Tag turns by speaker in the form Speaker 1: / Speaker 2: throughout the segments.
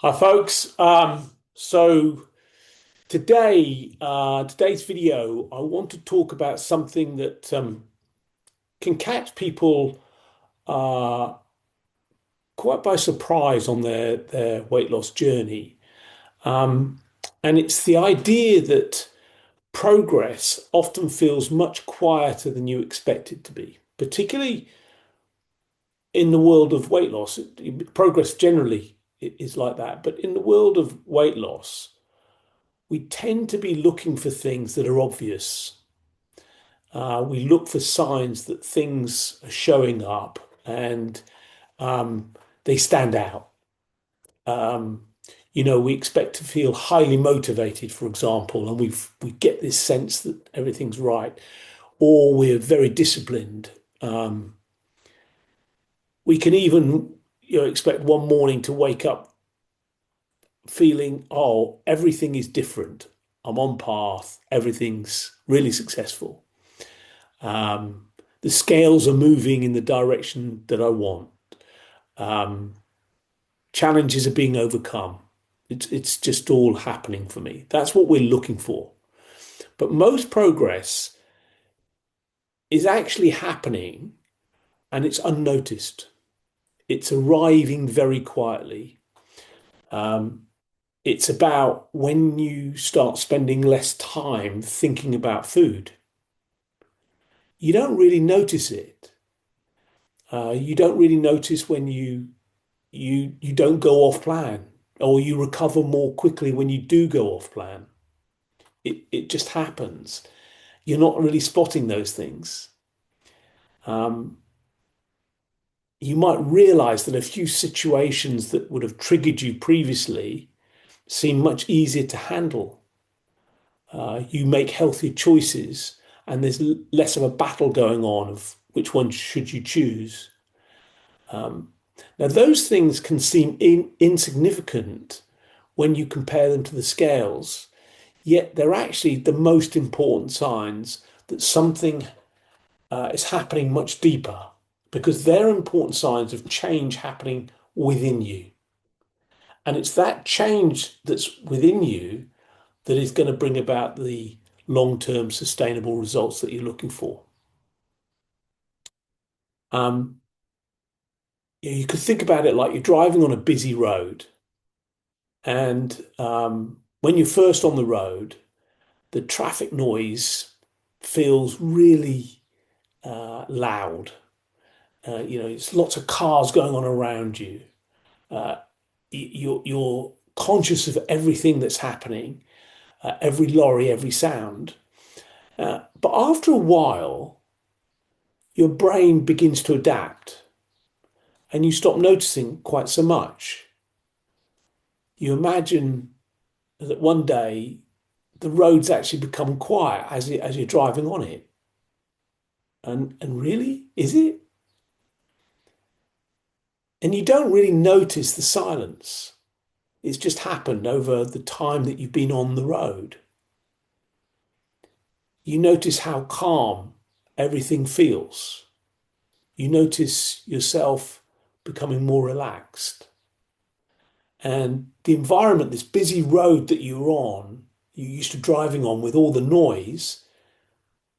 Speaker 1: Hi, folks. So today's video, I want to talk about something that can catch people uh, quite by surprise on their weight loss journey. Um, and it's the idea that progress often feels much quieter than you expect it to be, particularly in the world of weight loss. Progress generally is like that, but in the world of weight loss, we tend to be looking for things that are obvious. We look for signs that things are showing up and um, they stand out. Um, we expect to feel highly motivated, for example, and we get this sense that everything's right, or we're very disciplined. We can even, expect one morning to wake up feeling, oh, everything is different. I'm on path. Everything's really successful. Um, the scales are moving in the direction that I want. Um, Challenges are being overcome. It's just all happening for me. That's what we're looking for. But most progress is actually happening and it's unnoticed. It's arriving very quietly. Um, it's about when you start spending less time thinking about food. You don't really notice it. You don't really notice when you don't go off plan, or you recover more quickly when you do go off plan. It just happens. You're not really spotting those things. Um, you might realize that a few situations that would have triggered you previously seem much easier to handle. You make healthier choices, and there's less of a battle going on of which one should you choose. Um, Now, those things can seem insignificant when you compare them to the scales, yet they're actually the most important signs that something is happening much deeper, because they're important signs of change happening within you. And it's that change that's within you that is going to bring about the long-term sustainable results that you're looking for. Um, you could think about it like you're driving on a busy road, and when you're first on the road, the traffic noise feels really loud. It's lots of cars going on around you. Uh, you're conscious of everything that's happening, every lorry, every sound. But after a while, your brain begins to adapt and you stop noticing quite so much. You imagine that one day the roads actually become quiet as you're driving on it. And really, is it? And you don't really notice the silence. It's just happened over the time that you've been on the road. You notice how calm everything feels. You notice yourself becoming more relaxed. And the environment, this busy road that you're used to driving on with all the noise,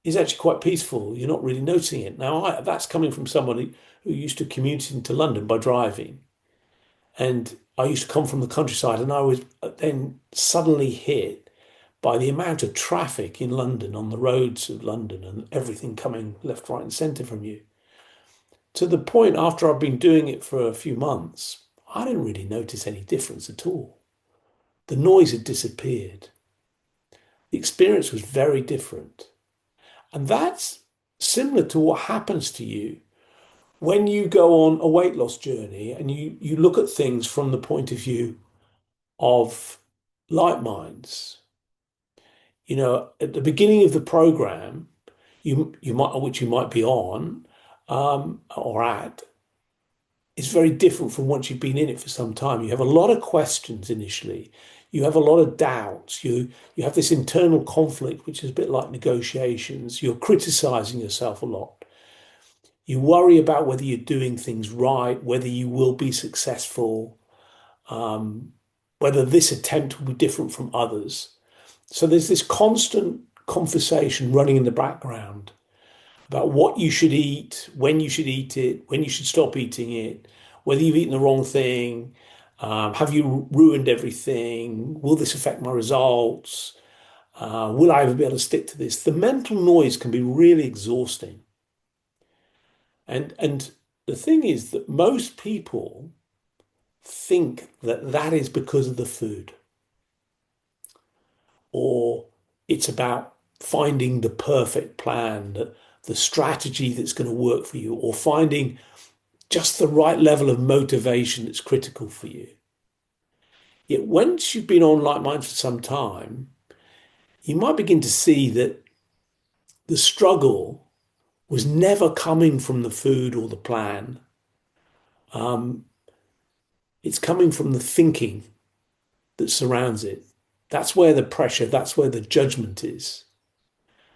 Speaker 1: is actually quite peaceful. You're not really noticing it. Now, that's coming from somebody who used to commute into London by driving. And I used to come from the countryside, and I was then suddenly hit by the amount of traffic in London, on the roads of London, and everything coming left, right, and centre from you. To the point after I've been doing it for a few months, I didn't really notice any difference at all. The noise had disappeared. The experience was very different. And that's similar to what happens to you when you go on a weight loss journey and you look at things from the point of view of LightMinds. At the beginning of the program, which you might be on or at, is very different from once you've been in it for some time. You have a lot of questions initially. You have a lot of doubts. You have this internal conflict, which is a bit like negotiations. You're criticizing yourself a lot. You worry about whether you're doing things right, whether you will be successful. whether this attempt will be different from others. So there's this constant conversation running in the background about what you should eat, when you should eat it, when you should stop eating it, whether you've eaten the wrong thing, have you ruined everything? Will this affect my results? Will I ever be able to stick to this? The mental noise can be really exhausting. And the thing is that most people think that that is because of the food, or it's about finding the perfect plan, the strategy that's going to work for you, or finding just the right level of motivation that's critical for you. Yet once you've been on LightMinds for some time, you might begin to see that the struggle was never coming from the food or the plan. Um, it's coming from the thinking that surrounds it. That's where the pressure, that's where the judgment is.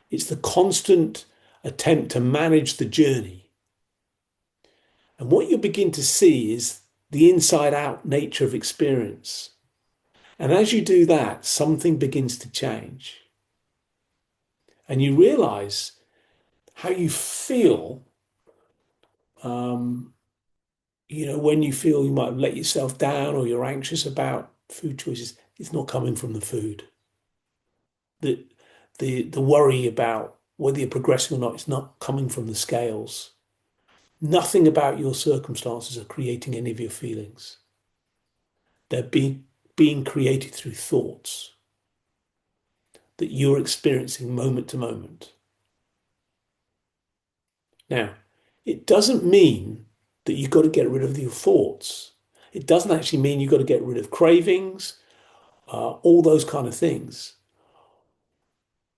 Speaker 1: It's the constant attempt to manage the journey. And what you begin to see is the inside out nature of experience. And as you do that, something begins to change. And you realize how you feel, um, when you feel you might have let yourself down or you're anxious about food choices. It's not coming from the food. The, the worry about whether you're progressing or not, it's not coming from the scales. Nothing about your circumstances are creating any of your feelings. They're being created through thoughts that you're experiencing moment to moment. Now, it doesn't mean that you've got to get rid of your thoughts. It doesn't actually mean you've got to get rid of cravings, all those kind of things.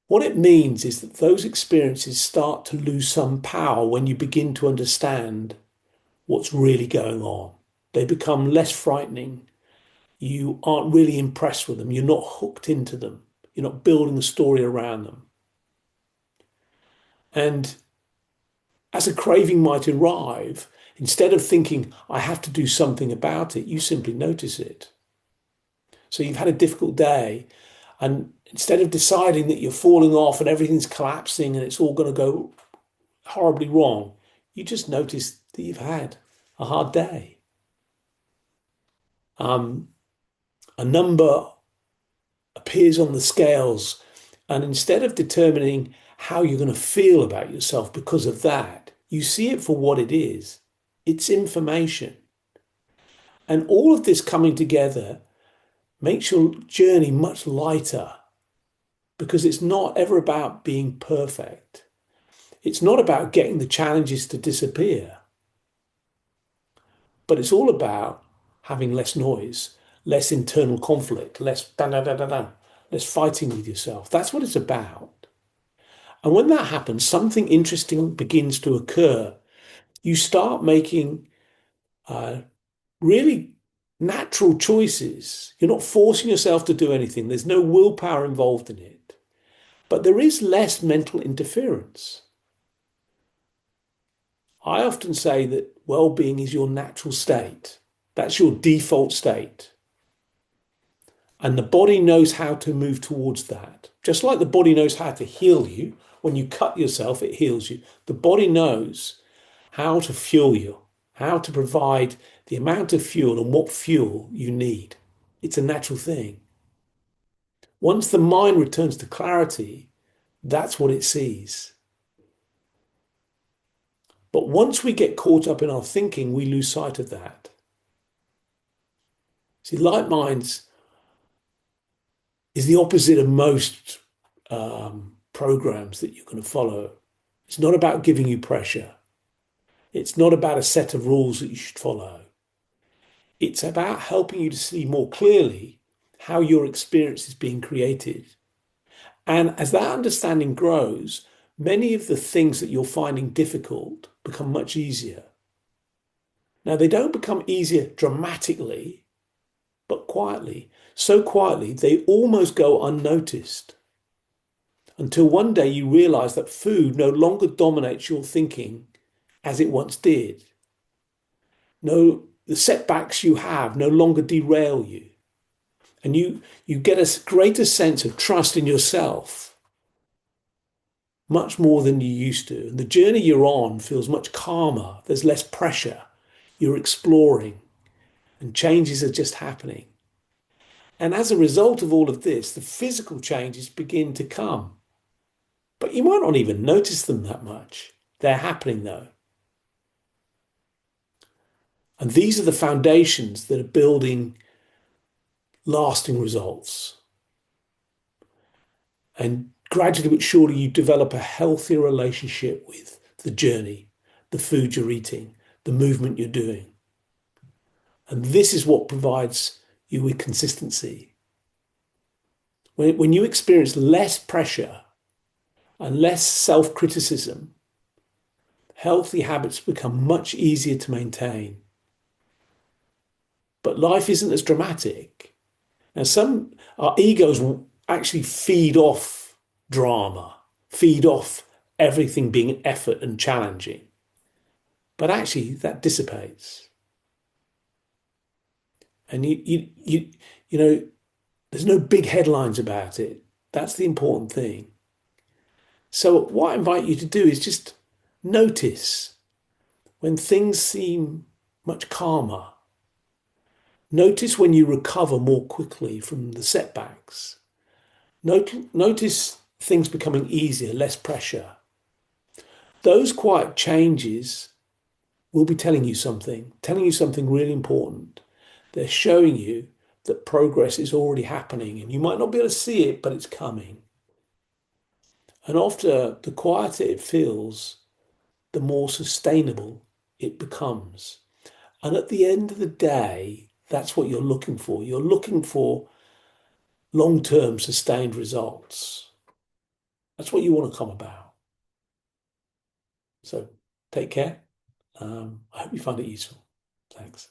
Speaker 1: What it means is that those experiences start to lose some power when you begin to understand what's really going on. They become less frightening. You aren't really impressed with them. You're not hooked into them. You're not building a story around them. And as a craving might arrive, instead of thinking, I have to do something about it, you simply notice it. So you've had a difficult day, and instead of deciding that you're falling off and everything's collapsing and it's all going to go horribly wrong, you just notice that you've had a hard day. A number appears on the scales, and instead of determining how you're going to feel about yourself because of that, you see it for what it is. It's information. And all of this coming together makes your journey much lighter, because it's not ever about being perfect. It's not about getting the challenges to disappear, but it's all about having less noise, less internal conflict, less da da da da da, less fighting with yourself. That's what it's about. And when that happens, something interesting begins to occur. You start making uh, really natural choices. You're not forcing yourself to do anything. There's no willpower involved in it. But there is less mental interference. I often say that well-being is your natural state. That's your default state. And the body knows how to move towards that. Just like the body knows how to heal you. When you cut yourself, it heals you. The body knows how to fuel you, how to provide the amount of fuel and what fuel you need. It's a natural thing. Once the mind returns to clarity, that's what it sees. But once we get caught up in our thinking, we lose sight of that. See, LightMinds is the opposite of most programs that you're going to follow. It's not about giving you pressure. It's not about a set of rules that you should follow. It's about helping you to see more clearly how your experience is being created. And as that understanding grows, many of the things that you're finding difficult become much easier. Now, they don't become easier dramatically, but quietly. So quietly, they almost go unnoticed. Until one day you realize that food no longer dominates your thinking as it once did. No, the setbacks you have no longer derail you. and you get a greater sense of trust in yourself, much more than you used to. And the journey you're on feels much calmer. There's less pressure. You're exploring, and changes are just happening. And as a result of all of this, the physical changes begin to come. But you might not even notice them that much. They're happening though. And these are the foundations that are building lasting results. And gradually but surely, you develop a healthier relationship with the journey, the food you're eating, the movement you're doing. And this is what provides you with consistency. When you experience less pressure and less self criticism, healthy habits become much easier to maintain. But life isn't as dramatic. Now, our egos will actually feed off drama, feed off everything being effort and challenging. But actually, that dissipates. And you know, there's no big headlines about it. That's the important thing. So, what I invite you to do is just notice when things seem much calmer. Notice when you recover more quickly from the setbacks. Notice things becoming easier, less pressure. Those quiet changes will be telling you something really important. They're showing you that progress is already happening, and you might not be able to see it, but it's coming. And after the quieter it feels, the more sustainable it becomes. And at the end of the day, that's what you're looking for. You're looking for long-term sustained results. That's what you want to come about. So take care. I hope you find it useful. Thanks.